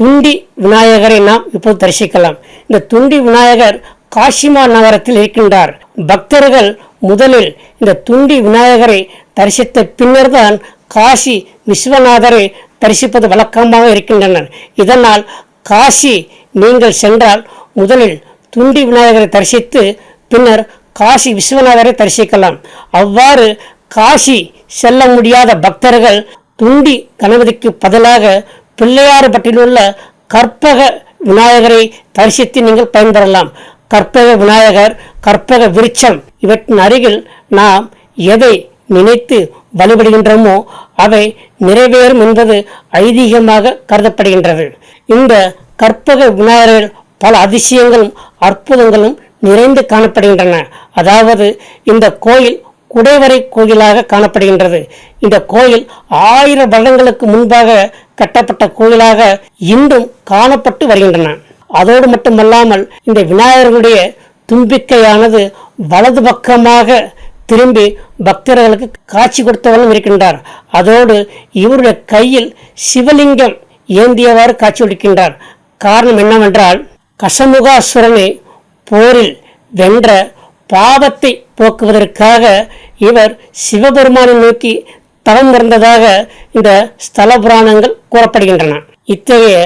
துண்டி விநாயகரை நாம் இப்போது தரிசிக்கலாம். இந்த துண்டி விநாயகர் காசிமா நகரத்தில் இருக்கின்றார். பக்தர்கள் முதலில் இந்த துண்டி விநாயகரை தரிசித்த பின்னர் தான் காசி விஸ்வநாதரை தரிசிப்பது வழக்கமாக இருக்கின்றனர். இதனால் காசி நீங்கள் சென்றால் முதலில் துண்டி விநாயகரை தரிசித்து பின்னர் காசி விஸ்வநாதரை தரிசிக்கலாம். அவ்வாறு காசி செல்ல முடியாத பக்தர்கள் துண்டி கணபதிக்கு பதிலாக பிள்ளையார்பட்டியில் உள்ள கற்பக விநாயகரை தரிசித்து நீங்கள் பயன்பெறலாம். கற்பக விநாயகர், கற்பக விருட்சம் இவற்றின் அருகில் நாம் எதை நினைத்து வழிபடுகின்றோமோ அவை நிறைவேறும் என்பது ஐதீகமாக கருதப்படுகின்றது. இந்த கற்பக விநாயகர்கள் பல அதிசயங்களும் அற்புதங்களும் நிறைந்து காணப்படுகின்றன. அதாவது இந்த கோயில் குடைவரை கோயிலாக காணப்படுகின்றது. இந்த கோயில் 1000 வருடங்களுக்கு முன்பாக கட்டப்பட்ட கோயிலாக இன்றும் காணப்பட்டு வருகின்றன. அதோடு மட்டுமல்லாமல் இந்த விநாயகர்களுடைய தும்பிக்கையானது வலது பக்கமாக திரும்பி பக்தர்களுக்கு காட்சி கொடுத்தவர்களும் இருக்கின்றார். அதோடு இவருடைய கையில் சிவலிங்கம் ஏந்தியவாறு காட்சியளிக்கின்றார். காரணம் என்னவென்றால் கசமுகாசுரனை போரில் வென்ற பாவத்தை போக்குவதற்காக இவர் சிவபெருமானை நோக்கி தவம் இருந்ததாக இந்த ஸ்தல புராணங்கள் கூறப்படுகின்றன. இத்தகைய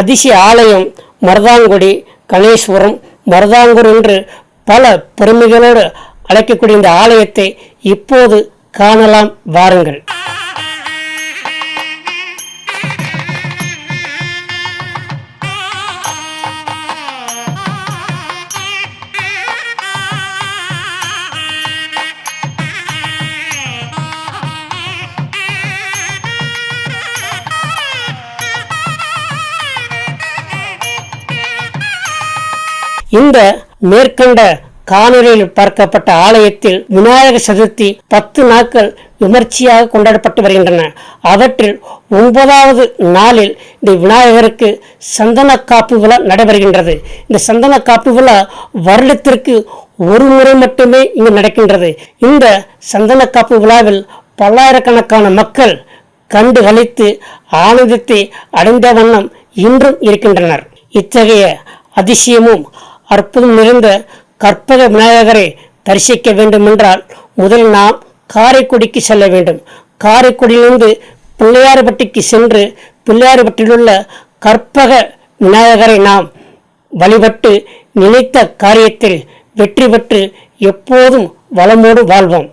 அதிசய ஆலயம் மருதாங்குடி, கணேஸ்வரம், மருதாங்கூர் என்று பல பெருமைகளோடு அழைக்கக்கூடிய இந்த ஆலயத்தை இப்போது காணலாம், வாருங்கள். இந்த மேற்கண்ட காணொலியில் பார்க்கப்பட்ட ஆலயத்தில் விநாயகர் சதுர்த்தி 10 நாட்கள் விமர்சையாக கொண்டாடப்பட்டு வருகின்றன. அவற்றில் 9வது நாளில் இந்த விநாயகருக்கு சந்தன காப்பு விழா நடைபெறுகின்றது. இந்த சந்தன காப்பு விழா வருடத்திற்கு ஒரு முறை மட்டுமே இங்கு நடக்கின்றது. இந்த சந்தன காப்பு விழாவில் பல்லாயிரக்கணக்கான மக்கள் கண்டு களித்து ஆனந்தத்தை அடைந்த வண்ணம் இன்றும் இருக்கின்றனர். இத்தகைய அதிசயமும் அற்புதம் நிறைந்த கற்பக விநாயகரை தரிசிக்க வேண்டுமென்றால் முதலில் நாம் காரைக்குடிக்கு செல்ல வேண்டும். காரைக்குடியிலிருந்து பிள்ளையார்பட்டிக்கு சென்று பிள்ளையார்பட்டியில் உள்ள கற்பக விநாயகரை நாம் வழிபட்டு நினைத்த காரியத்தில் வெற்றி பெற்று எப்போதும் வளமோடு வாழ்வோம்.